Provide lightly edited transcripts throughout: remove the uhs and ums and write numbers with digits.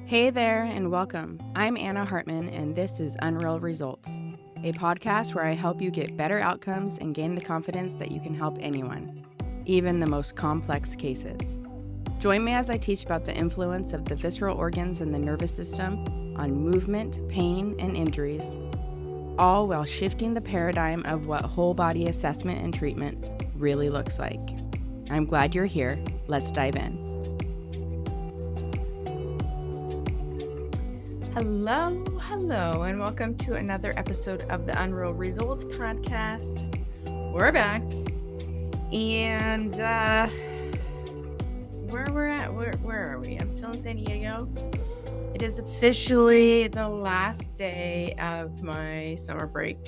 Hey there, and welcome. I'm Anna Hartman, and this is Unreal Results, a podcast where I help you get better outcomes and gain the confidence that you can help anyone, even the most complex cases. Join me as I teach about the influence of the visceral organs and the nervous system on movement, pain, and injuries, all while shifting the paradigm of what whole body assessment and treatment really looks like. I'm glad you're here. Let's dive in. Hello, and welcome to another episode of the Unreal Results podcast. We're back, and where we're at? Where are we? I'm still in San Diego. It is officially the last day of my summer break.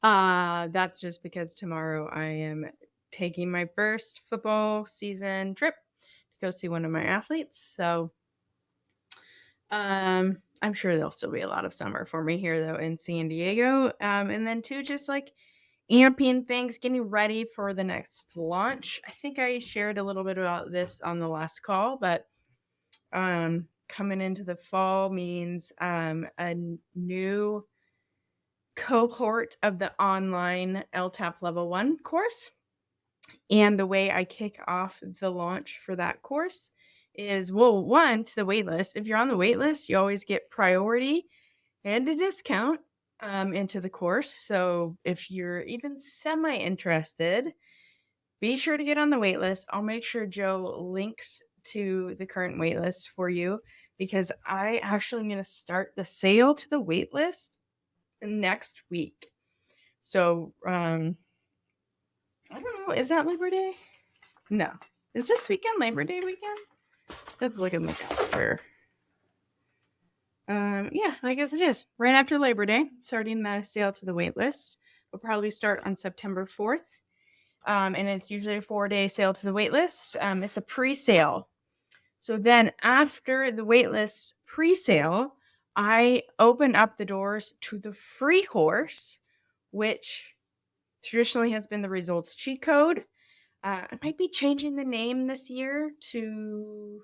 That's just because tomorrow I am taking my first football season trip to go see one of my athletes. So I'm sure there'll still be a lot of summer for me here though in San Diego. And then too, just like amping things, getting ready for the next launch. I think I shared a little bit about this on the last call, but coming into the fall means a new cohort of the online LTAP Level 1 course. And the way I kick off the launch for that course is, well, one, to the wait list. If you're on the wait list, you always get priority and a discount into the course. So if you're even semi-interested, be sure to get on the wait list. I'll make sure Joe links to the current wait list for you because I actually am going to start the sale to the wait list next week. So, I don't know. Is that Labor Day? No. Is this weekend Labor Day weekend? Let's look at my calendar. Yeah, I guess it is. Right after Labor Day, starting the sale to the wait list. We'll probably start on September 4th. And it's usually a 4-day sale to the wait list. It's a pre-sale. So then after the wait list pre-sale, I open up the doors to the free course, which traditionally has been the results cheat code. I might be changing the name this year to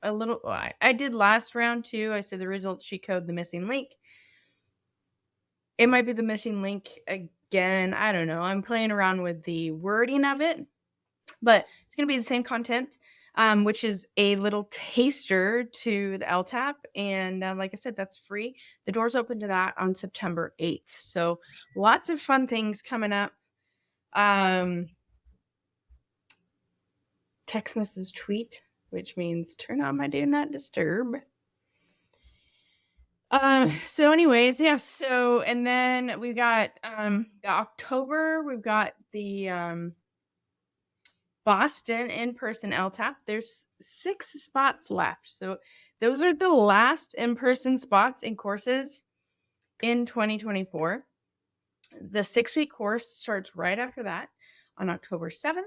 a little. I did last round too. I said the results cheat code, the missing link. It might be the missing link again. I don't know. I'm playing around with the wording of it, but it's going to be the same content, which is a little taster to the LTAP. And like I said, that's free. The doors open to that on September 8th. So lots of fun things coming up. Text message tweet, which means turn on my do not disturb. So anyways, yeah, so and then we've got the October, we've got the Boston in-person LTAP. There's 6 spots left. So those are the last in-person spots in courses in 2024. The 6-week course starts right after that on October 7th.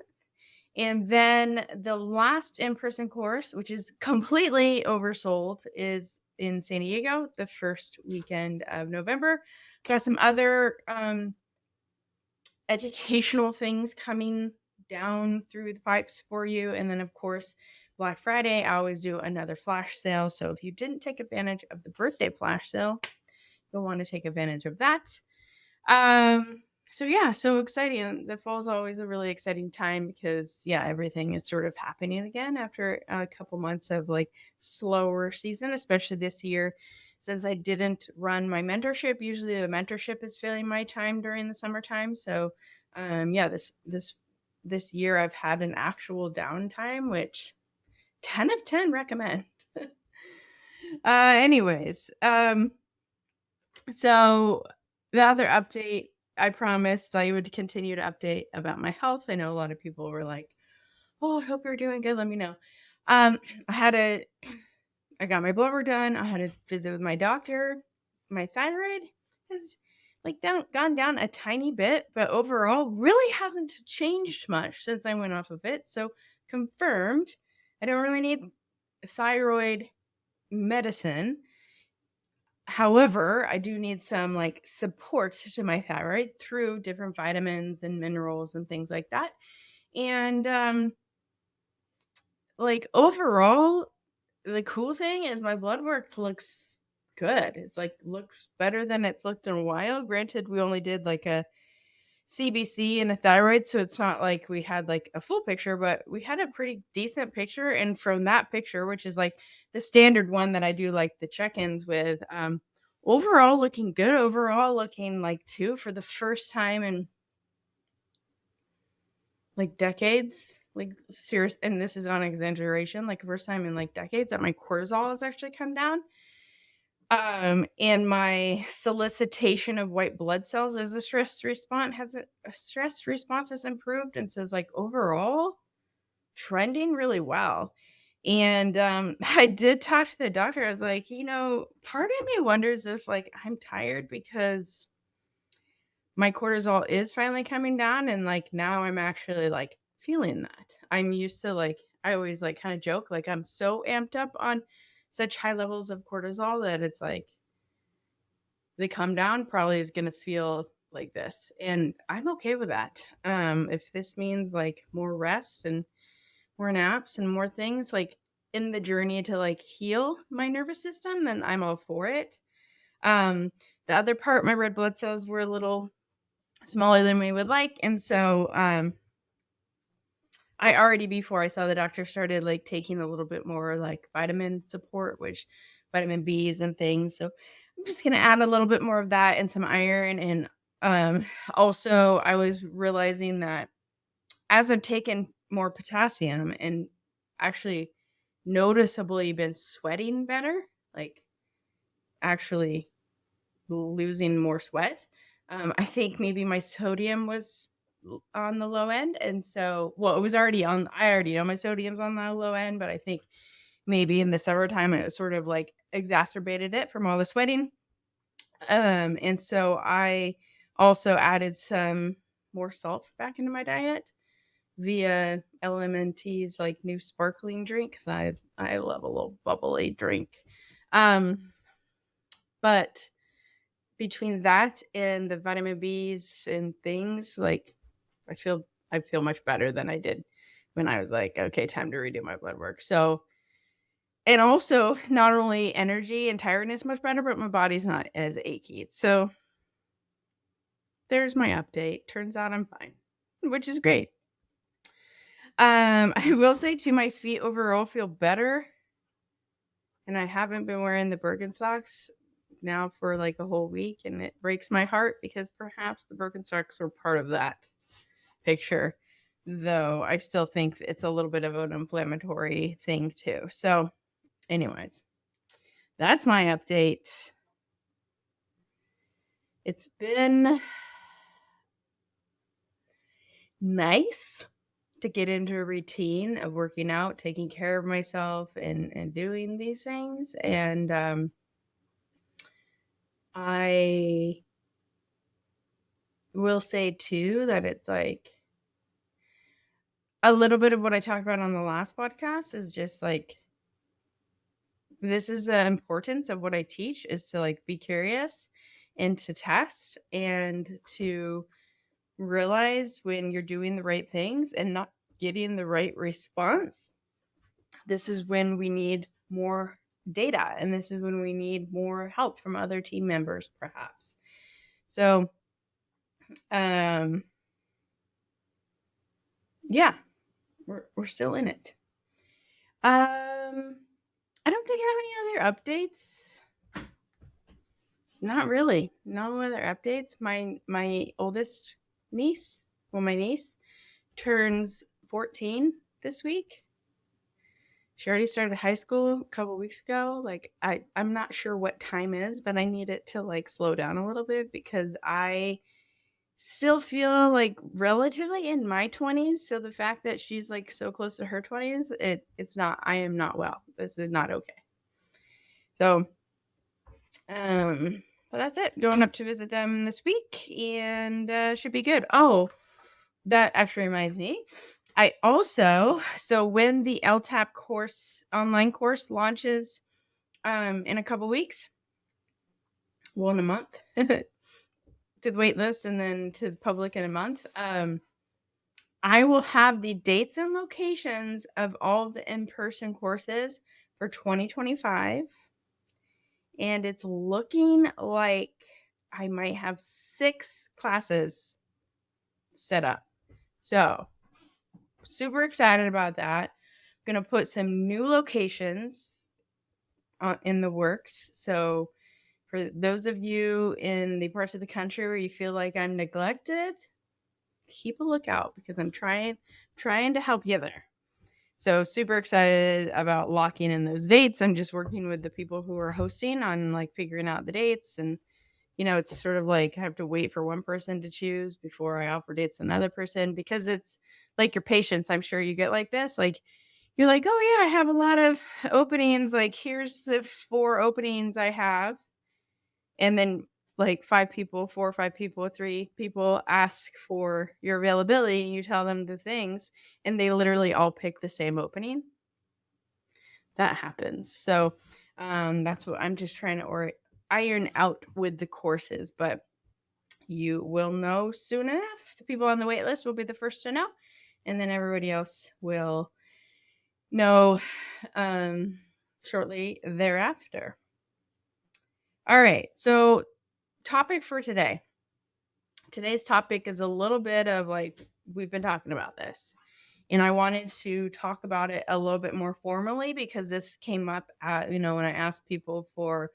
And then the last in-person course, which is completely oversold, is in San Diego, the first weekend of November. Got some other educational things coming down through the pipes for you. And then, of course, Black Friday, I always do another flash sale. So if you didn't take advantage of the birthday flash sale, you'll want to take advantage of that. So yeah, so exciting. The fall is always a really exciting time because everything is sort of happening again after a couple months of like slower season, especially this year. Since I didn't run my mentorship, usually the mentorship is filling my time during the summertime. So this year I've had an actual downtime, which 10 of 10 recommend. Anyways, so the other update, I promised I would continue to update about my health. I know a lot of people were like, "Oh, I hope you're doing good. Let me know." I got my blood work done. I had a visit with my doctor. My thyroid has gone down a tiny bit, but overall really hasn't changed much since I went off of it. So confirmed, I don't really need thyroid medicine. However, I do need some support to my thyroid through different vitamins and minerals and things like that. And overall, the cool thing is my blood work looks good. It's like looks better than it's looked in a while. Granted, we only did like a CBC and a thyroid, so it's not like we had like a full picture, but we had a pretty decent picture. And from that picture, which is like the standard one that I do like the check-ins with, overall looking good. Overall looking like two for the first time in like decades. Like serious, and this is not an exaggeration. Like first time in like decades that my cortisol has actually come down. And my solicitation of white blood cells as a stress response has improved, and so it's like overall trending really well. And I did talk to the doctor. I was like, part of me wonders if like I'm tired because my cortisol is finally coming down, and like now I'm actually like feeling that. I'm used to like I always like kind of joke like I'm so amped up on such high levels of cortisol that it's like the come down probably is going to feel like this, and I'm okay with that. If this means like more rest and more naps and more things like in the journey to like heal my nervous system, then I'm all for it. The other part, my red blood cells were a little smaller than we would like, and so I already before I saw the doctor started like taking a little bit more like vitamin support, which vitamin B's and things. So I'm just gonna add a little bit more of that and some iron. And also I was realizing that as I've taken more potassium and actually noticeably been sweating better, like actually losing more sweat. I think maybe my sodium was on the low end. And so, well, it was already on, I already know my sodium's on the low end, but I think maybe in the summertime it was sort of like exacerbated it from all the sweating. And so I also added some more salt back into my diet via LMNT's like new sparkling drink because I love a little bubbly drink. But between that and the vitamin B's and things, like I feel much better than I did when I was like, okay, time to redo my blood work. So, and also not only energy and tiredness much better, but my body's not as achy. So there's my update. Turns out I'm fine, which is great. I will say too, my feet overall feel better, and I haven't been wearing the Birkenstocks now for like a whole week, and it breaks my heart because perhaps the Birkenstocks are part of that picture, though I still think it's a little bit of an inflammatory thing too. So, anyways, that's my update. It's been nice to get into a routine of working out, taking care of myself, and doing these things. And I will say too that it's like a little bit of what I talked about on the last podcast is just like this is the importance of what I teach is to like be curious and to test and to realize when you're doing the right things and not getting the right response. This is when we need more data, and this is when we need more help from other team members perhaps. So yeah, we're still in it. I don't think I have any other updates. Not really. No other updates. My oldest niece, my niece turns 14 this week. She already started high school a couple weeks ago. Like I'm not sure what time is, but I need it to like slow down a little bit because I still feel like relatively in my 20s. So the fact that she's like so close to her 20s, it's not, I am not well. This is not okay. So, but that's it. Going up to visit them this week and should be good. Oh, that actually reminds me. I also, so when the LTAP course, online course launches in a couple weeks, well, in a month, to the wait list and then to the public in a month, I will have the dates and locations of all of the in-person courses for 2025. And it's looking like I might have 6 classes set up. So, super excited about that. I'm going to put some new locations in the works. So, for those of you in the parts of the country where you feel like I'm neglected, keep a lookout because I'm trying to help you there. So super excited about locking in those dates. I'm just working with the people who are hosting on like figuring out the dates. And, it's sort of like I have to wait for one person to choose before I offer dates to another person, because it's like your patients. I'm sure you get like this. Like you're like, oh yeah, I have a lot of openings. Like here's the 4 openings I have. And then like 5 people, 4 or 5 people, 3 people ask for your availability and you tell them the things and they literally all pick the same opening. That happens. So that's what I'm just trying to iron out with the courses, but you will know soon enough. The people on the wait list will be the first to know, and then everybody else will know shortly thereafter. All right, so topic for today. Today's topic is a little bit of like, we've been talking about this, and I wanted to talk about it a little bit more formally because this came up at, when I asked people for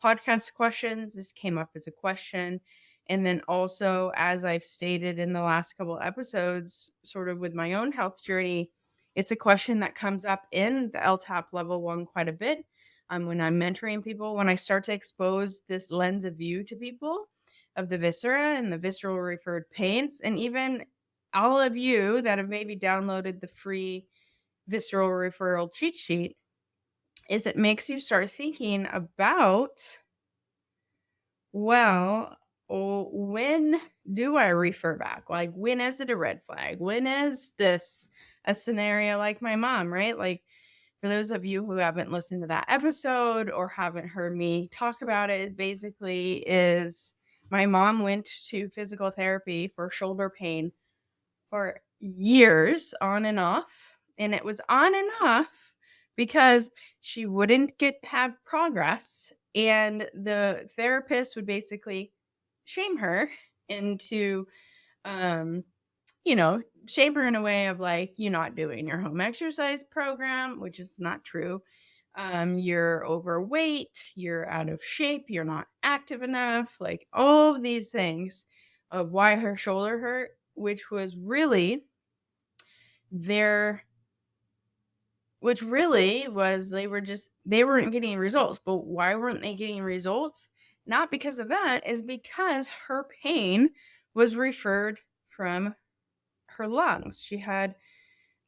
podcast questions, this came up as a question. And then also, as I've stated in the last couple episodes, sort of with my own health journey, it's a question that comes up in the LTAP level 1 quite a bit. When I'm mentoring people, when I start to expose this lens of view to people of the viscera and the visceral referred pains, and even all of you that have maybe downloaded the free visceral referral cheat sheet, is it makes you start thinking about, well, when do I refer back? Like, when is it a red flag? When is this a scenario like my mom, right? Like, for those of you who haven't listened to that episode or haven't heard me talk about it, is my mom went to physical therapy for shoulder pain for years on and off. And it was on and off because she wouldn't have progress. And the therapist would basically shame her into, shame her in a way of like, you're not doing your home exercise program, which is not true. You're overweight, you're out of shape, you're not active enough, like all of these things of why her shoulder hurt, which really was they weren't getting results. But why weren't they getting results? Not because of that, is because her pain was referred from her lungs. She had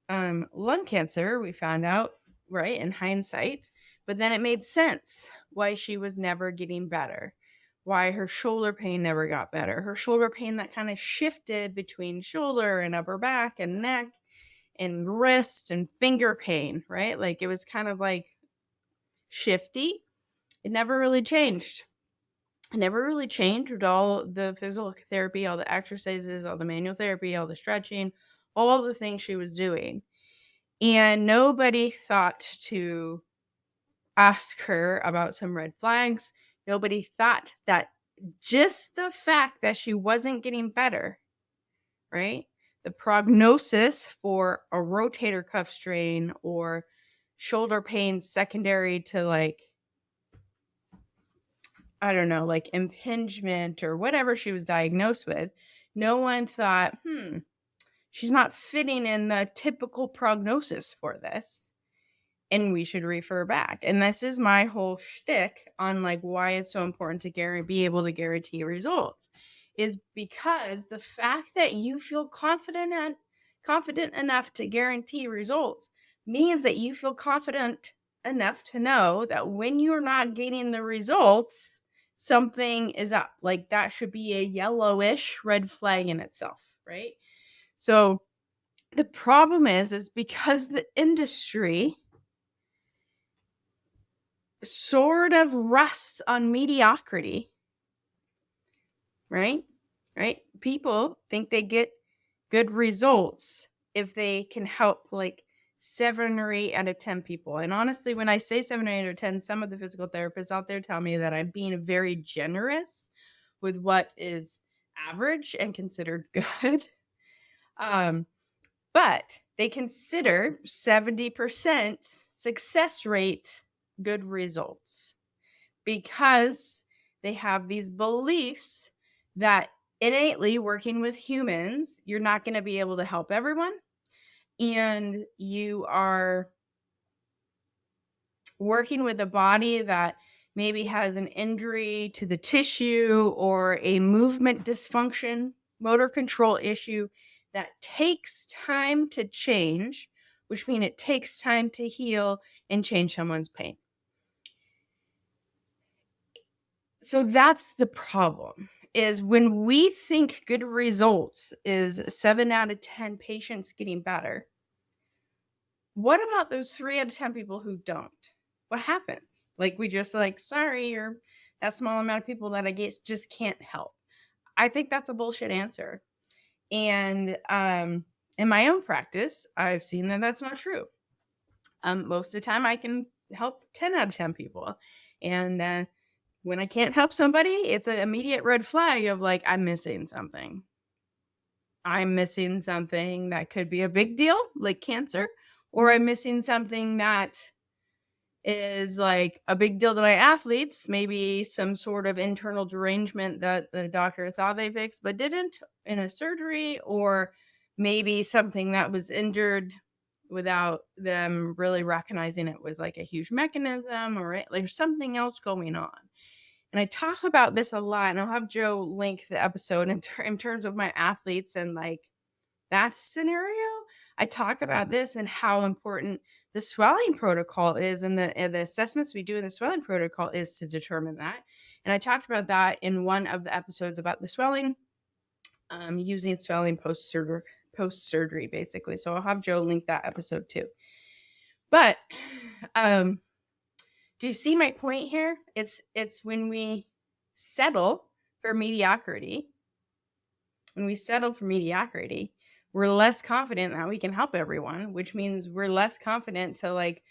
lung cancer, we found out, right, in hindsight. But then it made sense why she was never getting better, why her shoulder pain never got better. Her shoulder pain that kind of shifted between shoulder and upper back and neck and wrist and finger pain, right? Like it was kind of like shifty. It never really changed. It never really changed with all the physical therapy, all the exercises, all the manual therapy, all the stretching, all the things she was doing. And nobody thought to ask her about some red flags. Nobody thought that just the fact that she wasn't getting better, right? The prognosis for a rotator cuff strain or shoulder pain secondary to like, I don't know, like impingement or whatever she was diagnosed with, no one thought, she's not fitting in the typical prognosis for this, and we should refer back. And this is my whole shtick on like why it's so important to be able to guarantee results, is because the fact that you feel confident enough to guarantee results means that you feel confident enough to know that when you're not getting the results, something is up. Like that should be a yellowish red flag in itself, right? So the problem is because the industry sort of rests on mediocrity, right? Right? People think they get good results if they can help like 7 or 8 out of 10 people. And honestly, when I say 7 or 8 or 10, some of the physical therapists out there tell me that I'm being very generous with what is average and considered good. But they consider 70% success rate good results because they have these beliefs that innately working with humans, you're not going to be able to help everyone. And you are working with a body that maybe has an injury to the tissue or a movement dysfunction, motor control issue that takes time to change, which means it takes time to heal and change someone's pain. So that's the problem, is when we think good results is 7 out of 10 patients getting better. What about those 3 out of 10 people who don't? What happens? Like, we just like, sorry, you're that small amount of people that I guess just can't help. I think that's a bullshit answer. And in my own practice, I've seen that that's not true. Most of the time I can help 10 out of 10 people. And when I can't help somebody, it's an immediate red flag of like, I'm missing something. I'm missing something that could be a big deal, like cancer, or I'm missing something that is like a big deal to my athletes, maybe some sort of internal derangement that the doctor thought they fixed but didn't in a surgery, or maybe something that was injured without them really recognizing it was like a huge mechanism, or there's something else going on. And I talk about this a lot, and I'll have Joe link the episode in terms of my athletes and like that scenario. I talk about this and how important the swelling protocol is, and the assessments we do in the swelling protocol is to determine that. And I talked about that in one of the episodes about the swelling, using swelling post-surgery, basically. So I'll have Joe link that episode too. But do you see my point here? It's when we settle for mediocrity, we're less confident that we can help everyone, which means we're less confident to like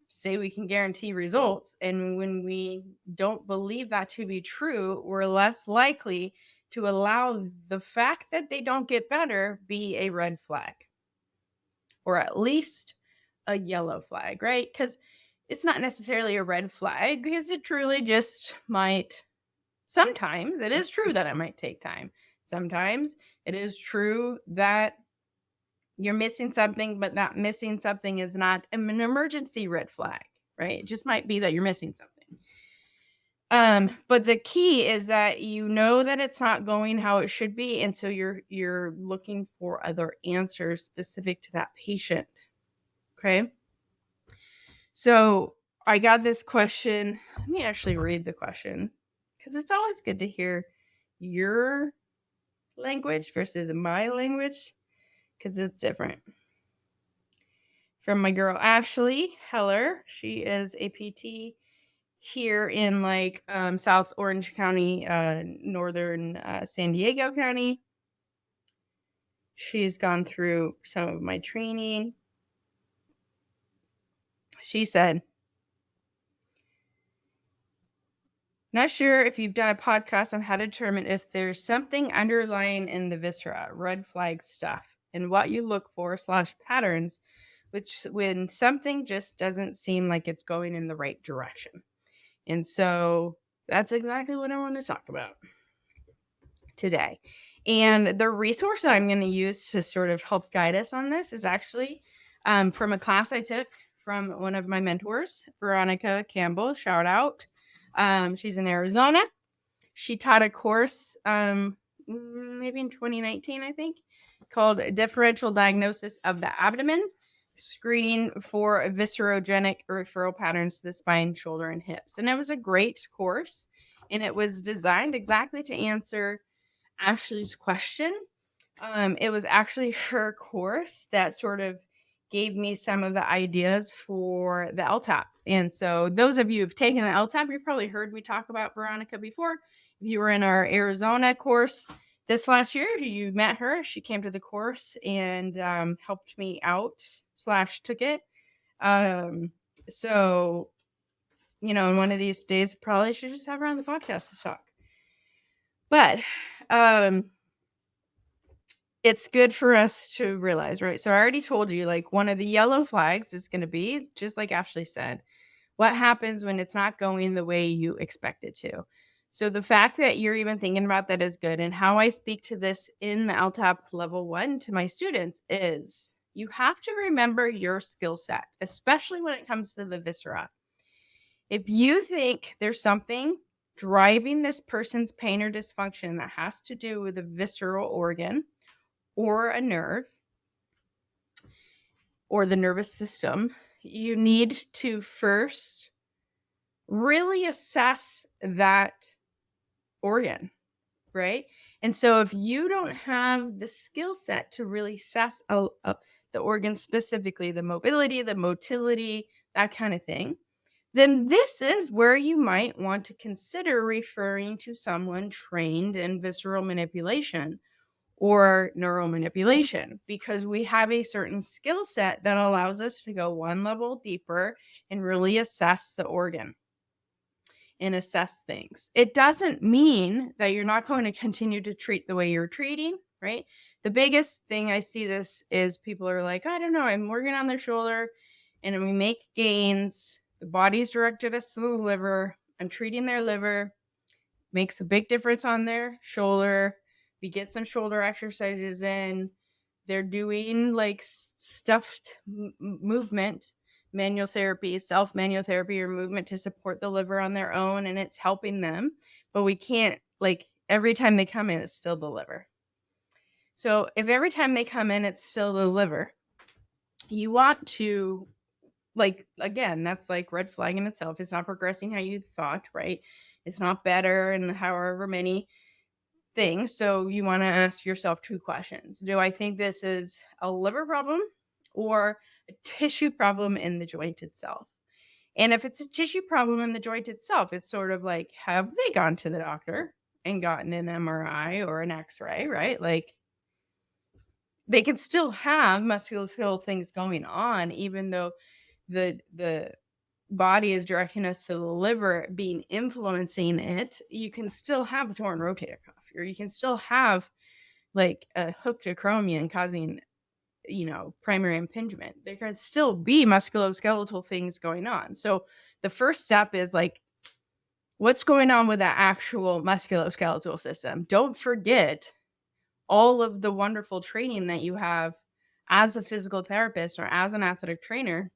say we can guarantee results. And when we don't believe that to be true, we're less likely to allow the fact that they don't get better be a red flag, or at least a yellow flag, right? Because it's not necessarily a red flag, because it truly just might. Sometimes it is true that it might take time. Sometimes it is true that you're missing something, but that missing something is not an emergency red flag, right? It just might be that you're missing something. But the key is that you know that it's not going how it should be, and so you're looking for other answers specific to that patient. Okay? So I got this question. Let me actually read the question, because it's always good to hear your language versus my language, because it's different. From my girl Ashley Heller. She is a PT here in like South Orange County, northern San Diego County. She's gone through some of my training. She said, not sure if you've done a podcast on how to determine if there's something underlying in the viscera, red flag stuff, and what you look for / patterns, which when something just doesn't seem like it's going in the right direction. And so that's exactly what I want to talk about today. And the resource that I'm going to use to sort of help guide us on this is actually from a class I took from one of my mentors, Veronica Campbell, shout out. She's in Arizona. She taught a course maybe in 2019, I think, called Differential Diagnosis of the Abdomen, Screening for Viscerogenic Referral Patterns to the Spine, Shoulder, and Hips. And it was a great course, and it was designed exactly to answer Ashley's question. It was actually her course that sort of gave me some of the ideas for the LTAP. And so those of you who've taken the LTAP, you've probably heard me talk about Veronica before. If you were in our Arizona course, this last year, you met her. She came to the course and helped me out / took it. So, in one of these days, probably should just have her on the podcast to talk. But it's good for us to realize, right? So I already told you, like, one of the yellow flags is going to be, just like Ashley said, what happens when it's not going the way you expect it to. So the fact that you're even thinking about that is good. And how I speak to this in the LTAP level 1 to my students is you have to remember your skill set, especially when it comes to the viscera. If you think there's something driving this person's pain or dysfunction that has to do with a visceral organ or a nerve or the nervous system, you need to first really assess that organ, right? And so if you don't have the skill set to really assess the organ specifically, the mobility, the motility, that kind of thing, then this is where you might want to consider referring to someone trained in visceral manipulation or neuromanipulation, because we have a certain skill set that allows us to go one level deeper and really assess the organ and assess things. It doesn't mean that you're not going to continue to treat the way you're treating, right? The biggest thing I see this is people are like, I don't know, I'm working on their shoulder and we make gains. The body's directed us to the liver. I'm treating their liver. Makes a big difference on their shoulder. We get some shoulder exercises in. They're doing like stuffed movement, manual therapy, self-manual therapy or movement to support the liver on their own, and it's helping them. But we can't, like, every time they come in, it's still the liver. So if every time they come in, it's still the liver, you want to, like, again, that's like red flag in itself. It's not progressing how you thought, right? It's not better in however many things. So you want to ask yourself 2 questions. Do I think this is a liver problem or a tissue problem in the joint itself? And if it's a tissue problem in the joint itself, it's sort of like, have they gone to the doctor and gotten an MRI or an X-ray, right? Like, they can still have musculoskeletal things going on, even though the body is directing us to the liver being influencing it. You can still have a torn rotator cuff, or you can still have like a hooked acromion causing, primary impingement. There can still be musculoskeletal things going on. So the first step is like, what's going on with that actual musculoskeletal system? Don't forget all of the wonderful training that you have as a physical therapist or as an athletic trainer,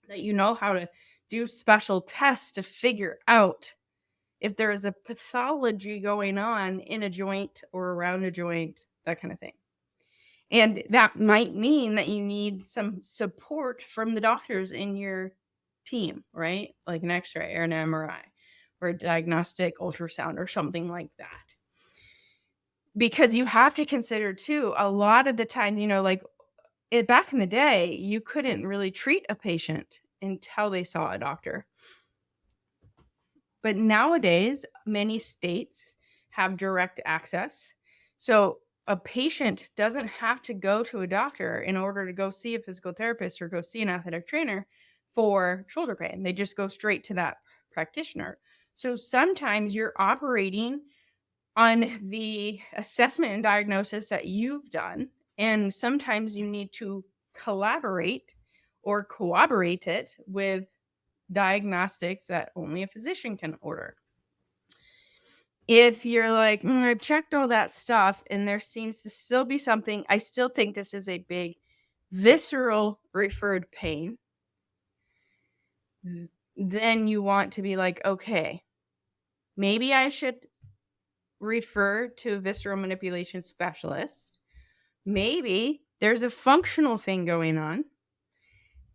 that you know how to do special tests to figure out if there is a pathology going on in a joint or around a joint, that kind of thing. And that might mean that you need some support from the doctors in your team, right? Like an X-ray or an MRI or a diagnostic ultrasound or something like that. Because you have to consider too, a lot of the time, like back in the day, you couldn't really treat a patient until they saw a doctor. But nowadays, many states have direct access. So a patient doesn't have to go to a doctor in order to go see a physical therapist or go see an athletic trainer for shoulder pain. They just go straight to that practitioner. So sometimes you're operating on the assessment and diagnosis that you've done, and sometimes you need to collaborate or corroborate it with diagnostics that only a physician can order. If you're like, I've checked all that stuff and there seems to still be something, I still think this is a big visceral referred pain, then you want to be like, okay, maybe I should refer to a visceral manipulation specialist. Maybe there's a functional thing going on.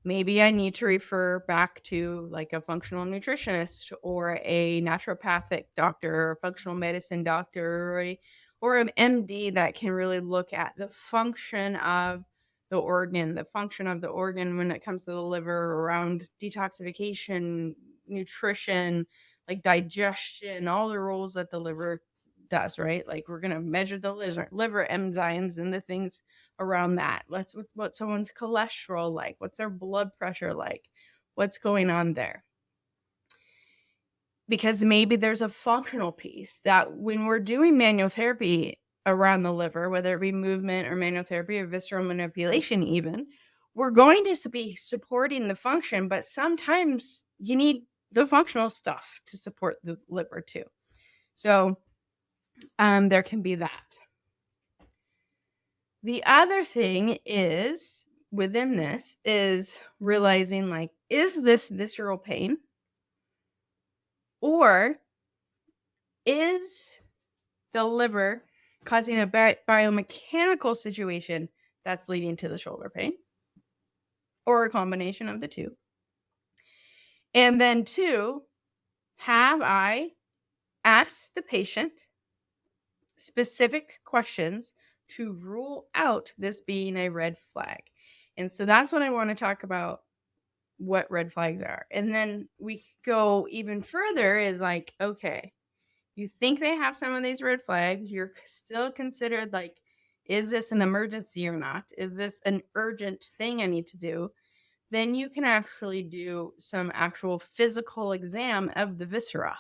Maybe I need to refer back to like a functional nutritionist or a naturopathic doctor or a functional medicine doctor or an MD that can really look at the function of the organ when it comes to the liver, around detoxification, nutrition, like digestion, all the roles that the liver does, right? Like we're going to measure the liver enzymes and the things around that. What someone's cholesterol like, what's their blood pressure like, what's going on there. Because maybe there's a functional piece that when we're doing manual therapy around the liver, whether it be movement or manual therapy or visceral manipulation even, we're going to be supporting the function, but sometimes you need the functional stuff to support the liver too. So there can be that. The other thing is within this is realizing, like, is this visceral pain, or is the liver causing a biomechanical situation that's leading to the shoulder pain, or a combination of the two? And then 2, have I asked the patient specific questions to rule out this being a red flag? And so that's what I want to talk about, what red flags are. And then we go even further is like, okay, you think they have some of these red flags, you're still considered like, is this an emergency or not? Is this an urgent thing I need to do? Then you can actually do some actual physical exam of the viscera,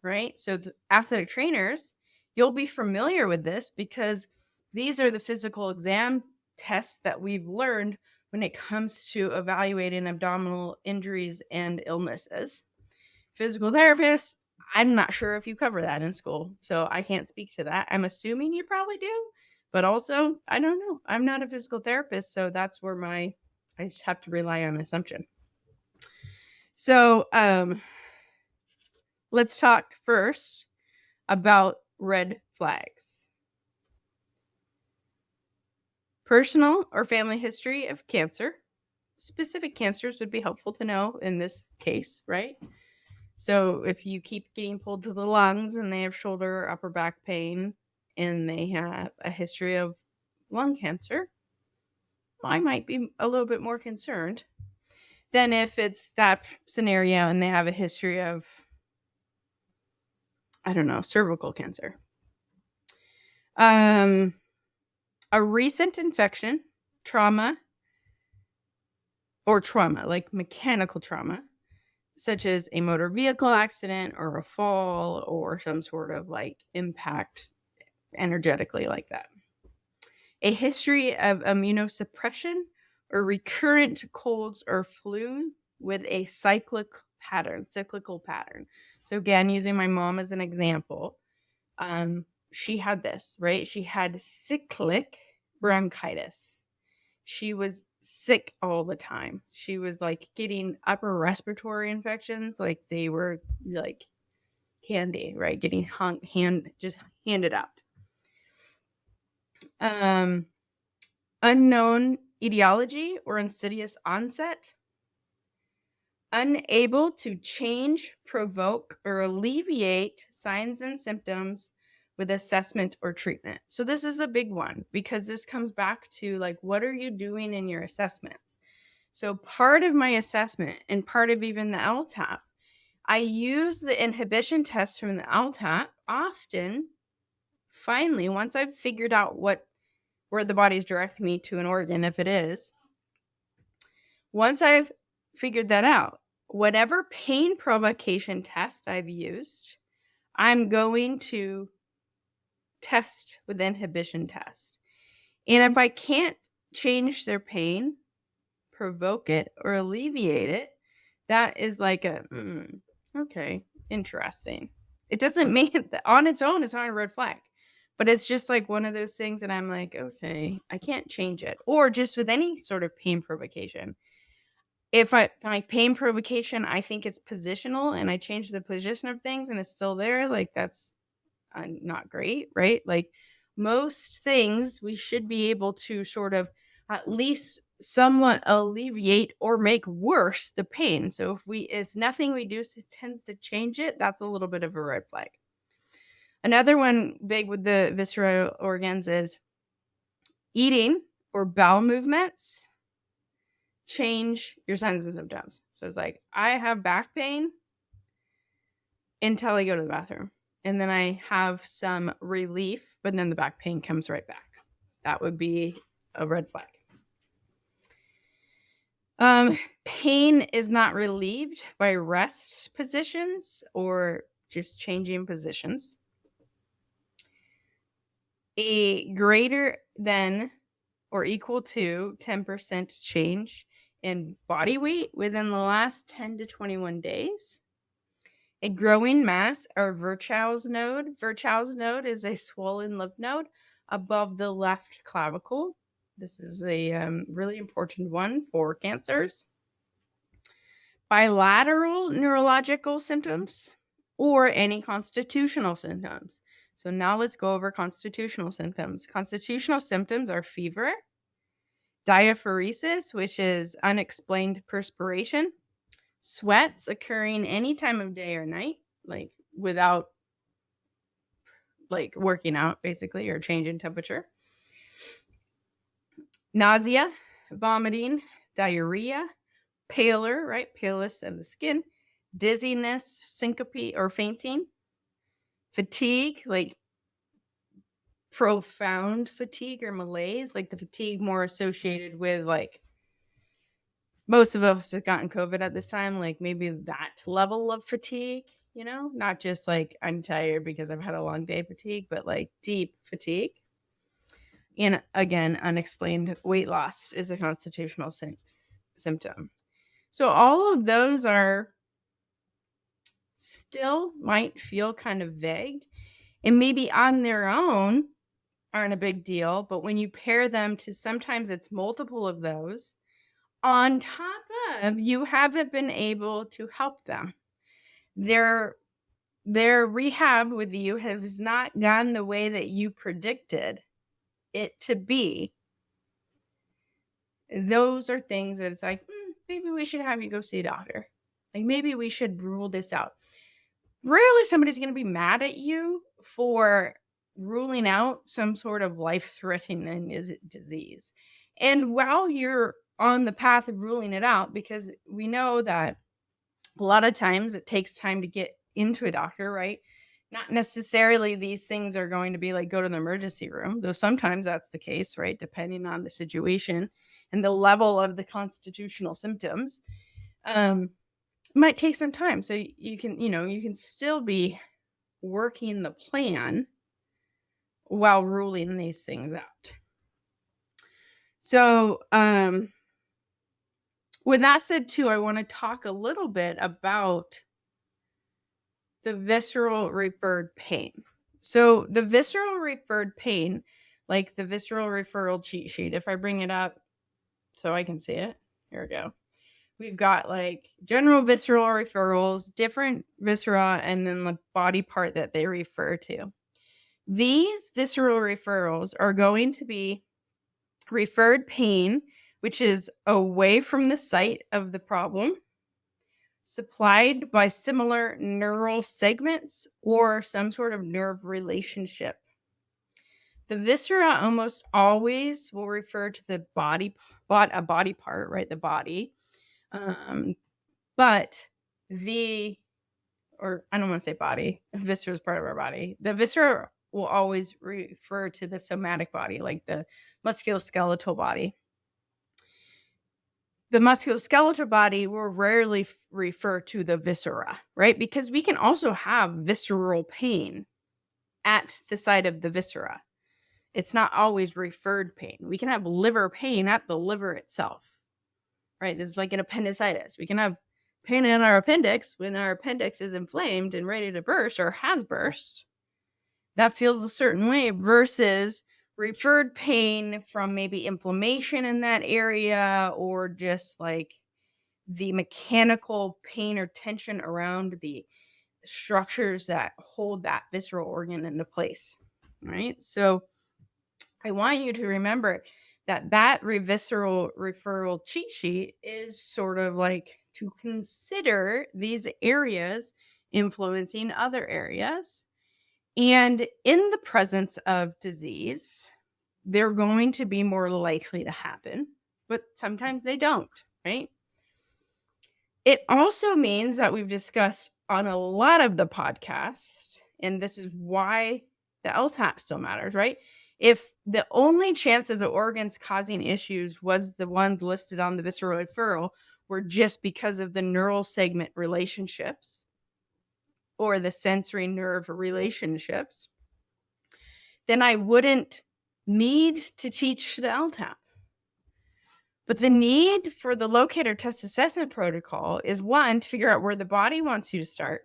right? So the athletic trainers, you'll be familiar with this because these are the physical exam tests that we've learned when it comes to evaluating abdominal injuries and illnesses. Physical therapists, I'm not sure if you cover that in school, so I can't speak to that. I'm assuming you probably do, but also, I don't know. I'm not a physical therapist, so that's where I just have to rely on assumption. So, let's talk first about red flags. Personal or family history of cancer. Specific cancers would be helpful to know in this case, right? So if you keep getting pulled to the lungs and they have shoulder or upper back pain and they have a history of lung cancer, I might be a little bit more concerned than if it's that scenario and they have a history of, I don't know, cervical cancer. A recent infection, trauma, like mechanical trauma, such as a motor vehicle accident or a fall or some sort of like impact energetically like that. A history of immunosuppression or recurrent colds or flu with a cyclical pattern. So again, using my mom as an example, she had this, right? She had cyclic bronchitis. She was sick all the time. She was like getting upper respiratory infections, like they were like candy, right? Getting just handed out. Unknown etiology or insidious onset. Unable to change, provoke, or alleviate signs and symptoms with assessment or treatment. So this is a big one because this comes back to like, what are you doing in your assessments? So part of my assessment and part of even the LTAP, I use the inhibition test from the LTAP often. Finally, once I've figured out where the body's directing me to an organ, if it is, once I've figured that out, whatever pain provocation test I've used, I'm going to test with the inhibition test. And if I can't change their pain, provoke it, or alleviate it, that is like okay, interesting. It doesn't mean that on its own it's not a red flag, but it's just like one of those things that I'm like, okay, I can't change it. Or just with any sort of pain provocation. If my pain provocation, I think it's positional and I change the position of things and it's still there, like that's not great, right? Like most things we should be able to sort of at least somewhat alleviate or make worse the pain. So if nothing we do tends to change it, that's a little bit of a red flag. Another one big with the visceral organs is eating or bowel movements change your signs and symptoms. So it's like, I have back pain until I go to the bathroom. and then I have some relief, but then the back pain comes right back. That would be a red flag. Pain is not relieved by rest positions or just changing positions. A greater than or equal to 10% change in body weight within the last 10 to 21 days. A growing mass or Virchow's node. Virchow's node is a swollen lymph node above the left clavicle. This is a really important one for cancers. Bilateral neurological symptoms or any constitutional symptoms. So now let's go over constitutional symptoms. Constitutional symptoms are fever, diaphoresis, which is unexplained perspiration, sweats occurring any time of day or night, like without like working out basically or changing temperature, nausea, vomiting, diarrhea, pallor, right? Paleness of the skin, dizziness, syncope or fainting, fatigue, like profound fatigue or malaise, like the fatigue more associated with like most of us have gotten COVID at this time, like maybe that level of fatigue, you know, not just like I'm tired because I've had a long day fatigue, but like deep fatigue. And again, unexplained weight loss is a constitutional symptom. So all of those are still might feel kind of vague and maybe on their own aren't a big deal. But when you pair them to sometimes it's multiple of those on top of you haven't been able to help them. Their rehab with you has not gone the way that you predicted it to be. Those are things that it's like, maybe we should have you go see a doctor. Like maybe we should rule this out. Rarely somebody's going to be mad at you for ruling out some sort of life-threatening disease. And while you're on the path of ruling it out, because we know that a lot of times it takes time to get into a doctor, right? Not necessarily these things are going to be like go to the emergency room, though sometimes that's the case, right? Depending on the situation and the level of the constitutional symptoms. Might take some time. So you can still be working the plan while ruling these things out. So, with that said too, I want to talk a little bit about the visceral referred pain. So the visceral referred pain, like the visceral referral cheat sheet, if I bring it up so I can see it, here we go. We've got like general visceral referrals, different viscera, and then the body part that they refer to. These visceral referrals are going to be referred pain, which is away from the site of the problem, supplied by similar neural segments or some sort of nerve relationship. The viscera almost always will refer to the body, a body part, right? The body. But or I don't want to say body, viscera is part of our body. The viscera will always refer to the somatic body, like the musculoskeletal body. The musculoskeletal body will rarely refer to the viscera, right? Because we can also have visceral pain at the site of the viscera. It's not always referred pain. We can have liver pain at the liver itself, right? This is like an appendicitis. We can have pain in our appendix when our appendix is inflamed and ready to burst or has burst. That feels a certain way versus referred pain from maybe inflammation in that area or just like the mechanical pain or tension around the structures that hold that visceral organ into place, right? So I want you to remember that visceral referral cheat sheet is sort of like to consider these areas influencing other areas. And in the presence of disease, they're going to be more likely to happen, but sometimes they don't, right? It also means that we've discussed on a lot of the podcast And this is why the LTAP still matters, right? If the only chance of the organs causing issues was the ones listed on the visceral referral were just because of the neural segment relationships or the sensory nerve relationships, then I wouldn't need to teach the LTAP. But the need for the locator test assessment protocol is, one, to figure out where the body wants you to start.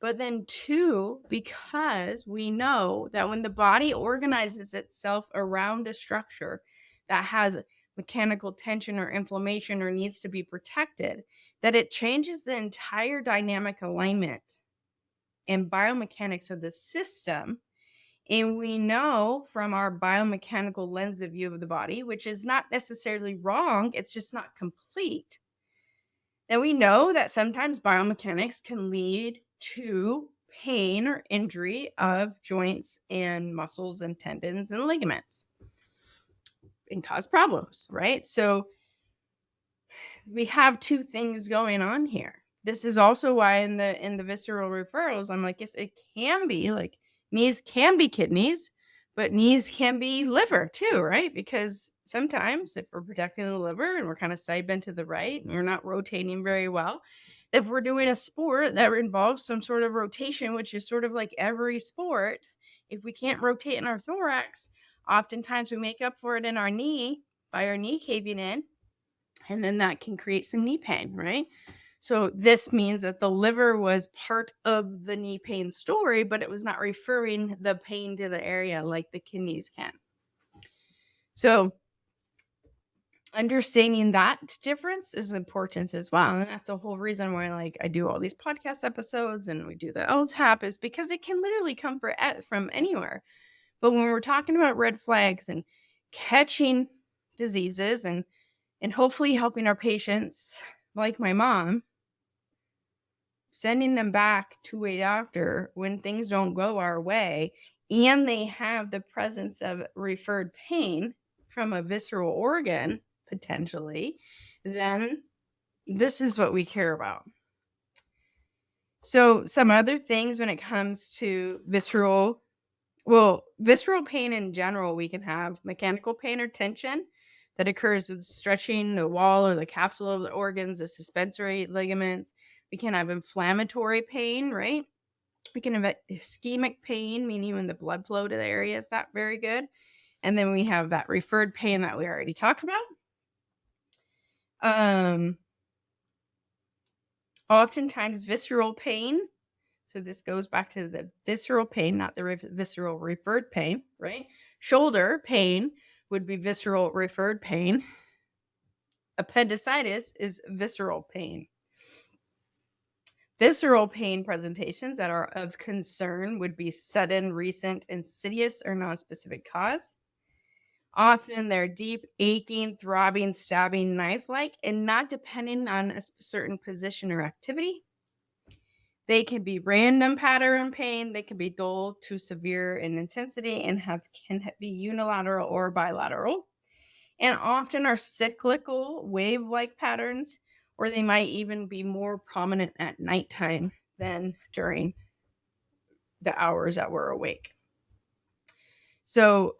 But then two, because we know that when the body organizes itself around a structure that has mechanical tension or inflammation or needs to be protected, that it changes the entire dynamic alignment and biomechanics of the system. And we know from our biomechanical lens of view of the body, which is not necessarily wrong, it's just not complete. And we know that sometimes biomechanics can lead to pain or injury of joints and muscles and tendons and ligaments and cause problems, right? So we have two things going on here. This is also why in the visceral referrals, I'm like, yes, it can be like knees can be kidneys, but knees can be liver too, right? Because sometimes if we're protecting the liver and we're kind of side bent to the right and we're not rotating very well, if we're doing a sport that involves some sort of rotation, which is sort of like every sport, if we can't rotate in our thorax, oftentimes we make up for it in our knee by our knee caving in. And then that can create some knee pain, right? So this means that the liver was part of the knee pain story, but it was not referring the pain to the area like the kidneys can. So understanding that difference is important as well. And that's the whole reason why like I do all these podcast episodes and we do the LTAP is because it can literally come from anywhere. But when we're talking about red flags and catching diseases and hopefully helping our patients, like my mom, sending them back to a doctor when things don't go our way and they have the presence of referred pain from a visceral organ, potentially, then this is what we care about. So some other things when it comes to visceral pain in general, we can have mechanical pain or tension that occurs with stretching the wall or the capsule of the organs, the suspensory ligaments. We can have inflammatory pain, right? We can have ischemic pain, meaning when the blood flow to the area is not very good. And then we have that referred pain that we already talked about. Oftentimes visceral pain. So this goes back to the visceral pain, not the visceral referred pain, right? Shoulder pain would be visceral referred pain. Appendicitis is visceral pain. Visceral pain presentations that are of concern would be sudden, recent, insidious, or non-specific cause. Often they're deep, aching, throbbing, stabbing, knife-like, and not depending on a certain position or activity. They can be random pattern pain. They can be dull to severe in intensity and can be unilateral or bilateral. And often are cyclical, wave-like patterns, or they might even be more prominent at nighttime than during the hours that we're awake. So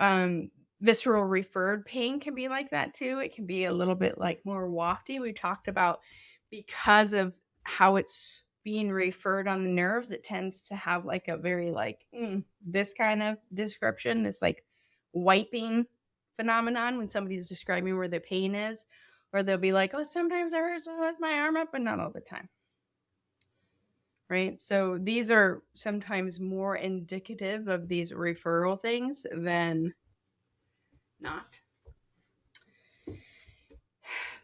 visceral referred pain can be like that too. It can be a little bit like more wafty. We talked about because of how it's being referred on the nerves, it tends to have like a very like this kind of description, this like wiping phenomenon when somebody's describing where the pain is, or they'll be like, oh, sometimes it hurts to lift my arm up, but not all the time. Right? So these are sometimes more indicative of these referral things than not.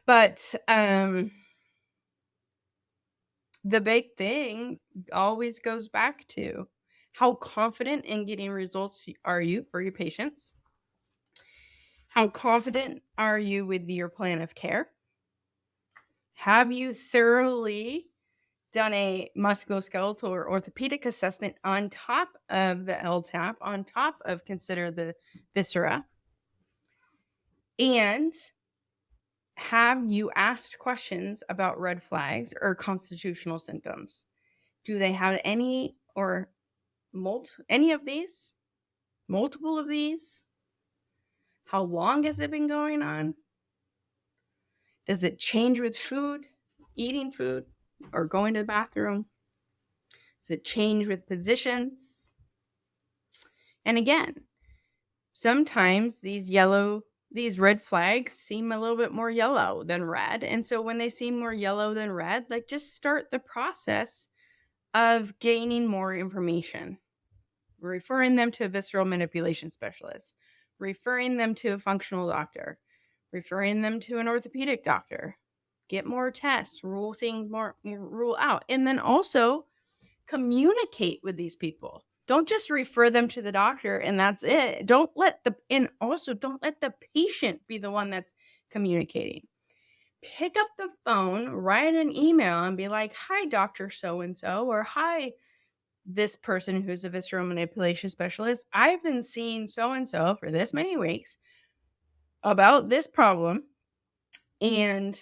But the big thing always goes back to how confident in getting results are you for your patients? How confident are you with your plan of care? Have you thoroughly done a musculoskeletal or orthopedic assessment on top of the LTAP, on top of consider the viscera? And have you asked questions about red flags or constitutional symptoms? Do they have any or any of these? Multiple of these? How long has it been going on? Does it change with food, eating food, or going to the bathroom? Does it change with positions? And again, sometimes these red flags seem a little bit more yellow than red. And so when they seem more yellow than red, like just start the process of gaining more information, referring them to a visceral manipulation specialist, referring them to a functional doctor, referring them to an orthopedic doctor, get more tests, rule out, and then also communicate with these people. Don't just refer them to the doctor and that's it. Don't let the patient be the one that's communicating. Pick up the phone, write an email and be like, "Hi, Dr. So-and-so," or "Hi, this person who's a visceral manipulation specialist. I've been seeing so-and-so for this many weeks about this problem. And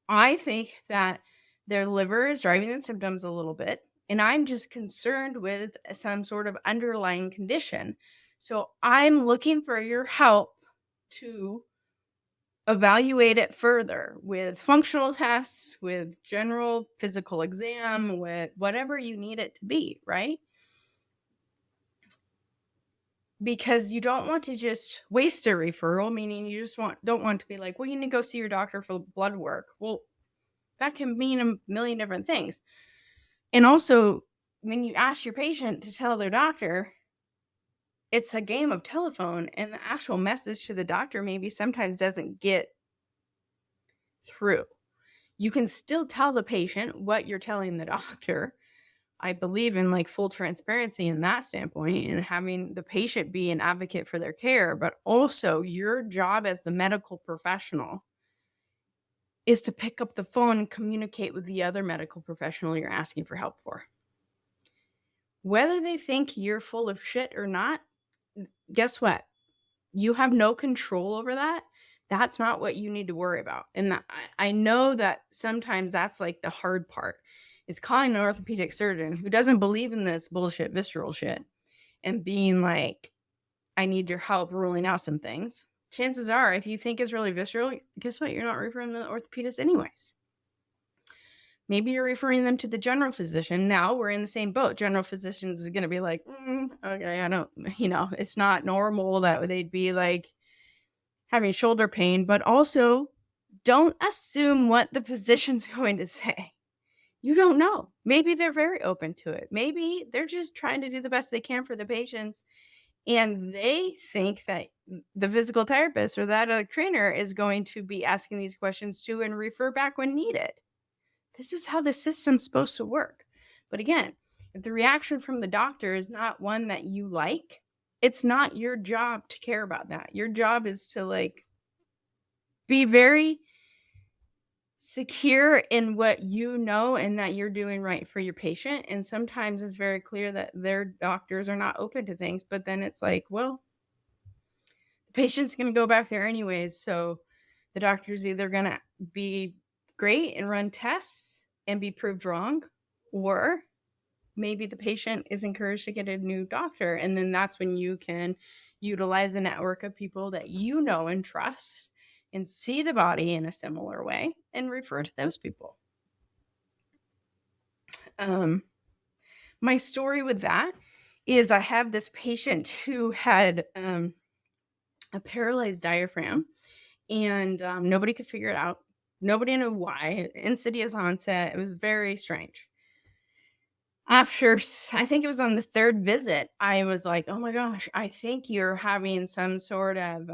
I think that their liver is driving the symptoms a little bit. And I'm just concerned with some sort of underlying condition. So I'm looking for your help to evaluate it further with functional tests, with general physical exam, with whatever you need it to be, right? Because you don't want to just waste a referral, meaning you just don't want to be like, well, you need to go see your doctor for blood work. Well, that can mean a million different things. And also, when you ask your patient to tell their doctor, it's a game of telephone, and the actual message to the doctor maybe sometimes doesn't get through. You can still tell the patient what you're telling the doctor. I believe in like full transparency in that standpoint and having the patient be an advocate for their care, but also your job as the medical professional is to pick up the phone and communicate with the other medical professional you're asking for help for. Whether they think you're full of shit or not, guess what? You have no control over that. That's not what you need to worry about. And I know that sometimes that's like the hard part, is calling an orthopedic surgeon who doesn't believe in this bullshit visceral shit and being like, I need your help ruling out some things. Chances are, if you think it's really visceral, guess what? You're not referring to the orthopedist anyways. Maybe you're referring them to the general physician. Now we're in the same boat. General physicians is going to be like, okay, I don't, it's not normal that they'd be like having shoulder pain, but also don't assume what the physician's going to say. You don't know. Maybe they're very open to it. Maybe they're just trying to do the best they can for the patients. And they think that the physical therapist or that trainer is going to be asking these questions too and refer back when needed. This is how the system's supposed to work. But again, if the reaction from the doctor is not one that you like, it's not your job to care about that. Your job is to like be very secure in what you know and that you're doing right for your patient. And sometimes it's very clear that their doctors are not open to things, but then it's like, well, the patient's going to go back there anyways. So the doctor's either going to be great and run tests and be proved wrong, or maybe the patient is encouraged to get a new doctor. And then that's when you can utilize a network of people that you know and trust and see the body in a similar way and refer to those people. My story with that is I have this patient who had a paralyzed diaphragm, and nobody could figure it out. Nobody knew why. Insidious onset. It was very strange. After, I think it was on the third visit, I was like, oh my gosh, I think you're having some sort of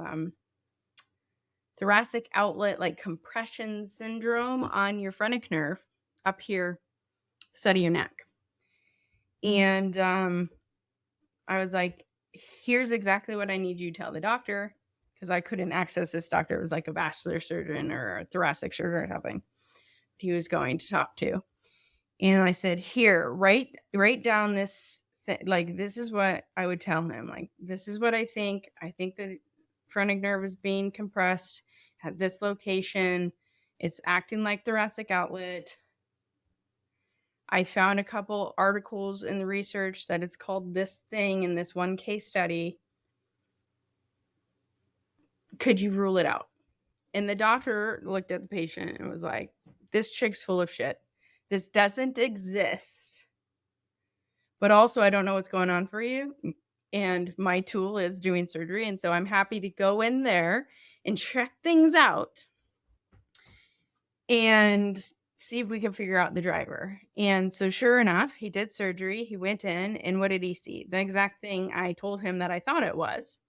thoracic outlet, like compression syndrome on your phrenic nerve up here, side of your neck. And I was like, here's exactly what I need you to tell the doctor, because I couldn't access this doctor. It was like a vascular surgeon or a thoracic surgeon or something he was going to talk to. And I said, here, write down this like, this is what I would tell him. Like, this is what I think. I think the phrenic nerve is being compressed at this location. It's acting like thoracic outlet. I found a couple articles in the research that it's called this thing in this one case study. Could you rule it out? And the doctor looked at the patient and was like, this chick's full of shit. This doesn't exist. But also, I don't know what's going on for you. And my tool is doing surgery. And so I'm happy to go in there and check things out and see if we can figure out the driver. And so sure enough, he did surgery. He went in, and what did he see? The exact thing I told him that I thought it was,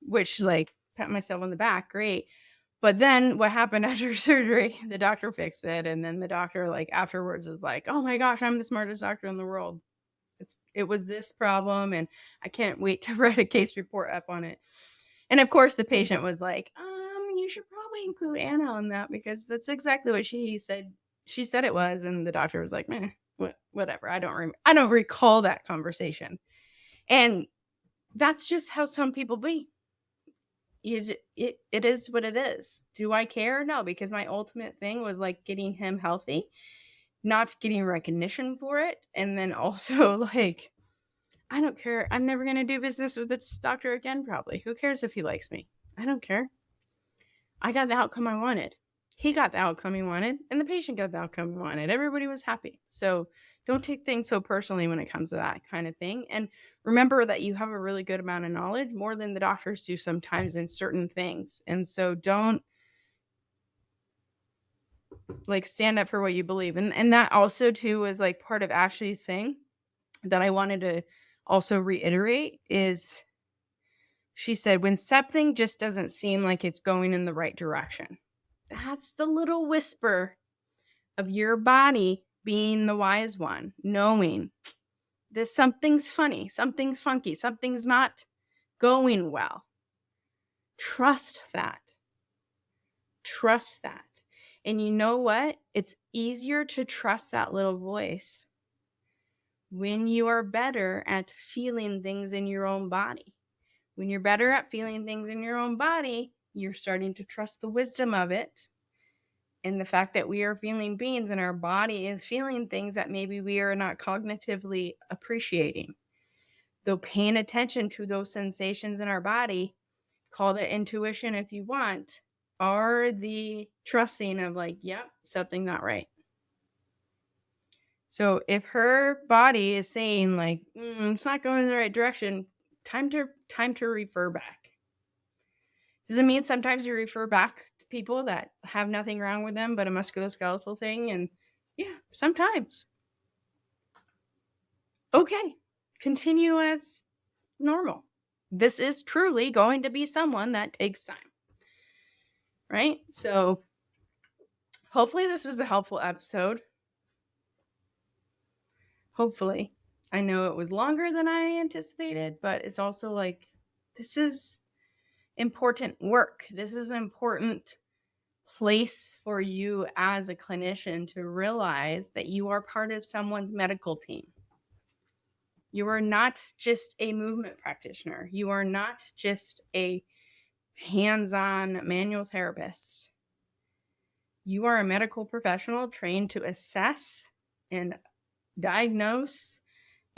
which, like, pat myself on the back, great. But then what happened after surgery, the doctor fixed it. And then the doctor, like, afterwards was like, oh my gosh, I'm the smartest doctor in the world. It was this problem, and I can't wait to write a case report up on it. And of course, the patient was like, you should probably include Anna on that because that's exactly what she said. She said it was, and the doctor was like, meh, whatever. I don't recall that conversation. And that's just how some people be. It is what it is. Do I care? No, because my ultimate thing was like getting him healthy, not getting recognition for it. And then also, like, I don't care. I'm never going to do business with this doctor again, probably. Who cares if he likes me? I don't care. I got the outcome I wanted. He got the outcome he wanted, and the patient got the outcome he wanted. Everybody was happy. So don't take things so personally when it comes to that kind of thing. And remember that you have a really good amount of knowledge, more than the doctors do sometimes in certain things. And so don't, like, stand up for what you believe. And that also too was like part of Ashley's thing that I wanted to also reiterate is she said, when something just doesn't seem like it's going in the right direction, that's the little whisper of your body being the wise one, knowing this something's funny, something's funky, something's not going well. Trust that. Trust that. And you know what? It's easier to trust that little voice when you are better at feeling things in your own body. When you're better at feeling things in your own body, you're starting to trust the wisdom of it. And the fact that we are feeling beings and our body is feeling things that maybe we are not cognitively appreciating. Though paying attention to those sensations in our body, call it intuition if you want, are the trusting of like, yep, something not right. So if her body is saying like, it's not going in the right direction, time to refer back. Does it mean sometimes you refer back to people that have nothing wrong with them but a musculoskeletal thing? And yeah, sometimes. Okay, continue as normal. This is truly going to be someone that takes time. Right? So hopefully this was a helpful episode. Hopefully. I know it was longer than I anticipated, but it's also like, this is important work. This is an important place for you as a clinician to realize that you are part of someone's medical team. You are not just a movement practitioner. You are not just a hands-on manual therapist. You are a medical professional trained to assess and diagnose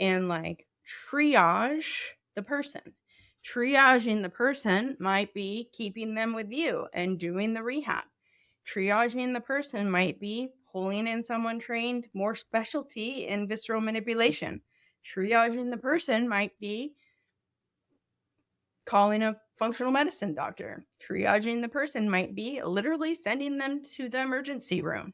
and like triage the person. Triaging the person might be keeping them with you and doing the rehab. Triaging the person might be pulling in someone trained more specialty in visceral manipulation. Triaging the person might be calling a functional medicine doctor. Triaging the person might be literally sending them to the emergency room.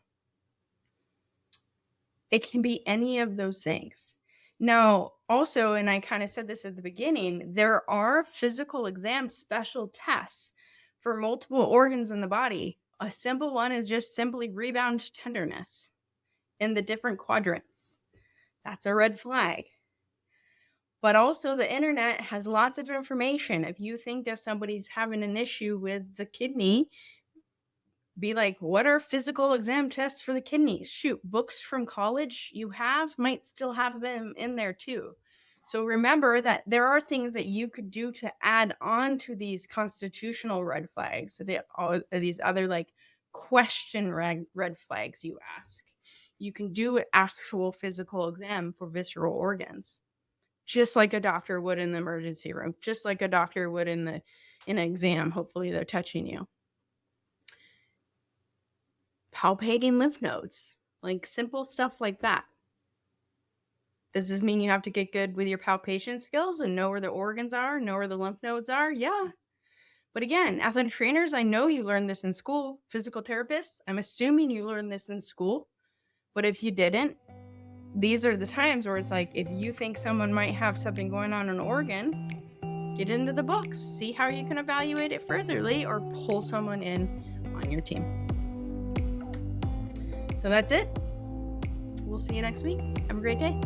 It can be any of those things. Now, also, and I kind of said this at the beginning, there are physical exam special tests for multiple organs in the body. A simple one is just simply rebound tenderness in the different quadrants. That's a red flag. But also the internet has lots of information. If you think that somebody's having an issue with the kidney, be like, what are physical exam tests for the kidneys? Shoot, books from college you have might still have them in there too. So remember that there are things that you could do to add on to these constitutional red flags, these other like question red flags you ask. You can do an actual physical exam for visceral organs, just like a doctor would in the emergency room, just like a doctor would in an exam. Hopefully they're touching you. Palpating lymph nodes, like simple stuff like that. Does this mean you have to get good with your palpation skills and know where the organs are, know where the lymph nodes are? Yeah. But again, athletic trainers, I know you learned this in school. Physical therapists, I'm assuming you learned this in school. But if you didn't, these are the times where it's like, if you think someone might have something going on in an organ, get into the books, see how you can evaluate it furtherly, or pull someone in on your team. So that's it. We'll see you next week. Have a great day.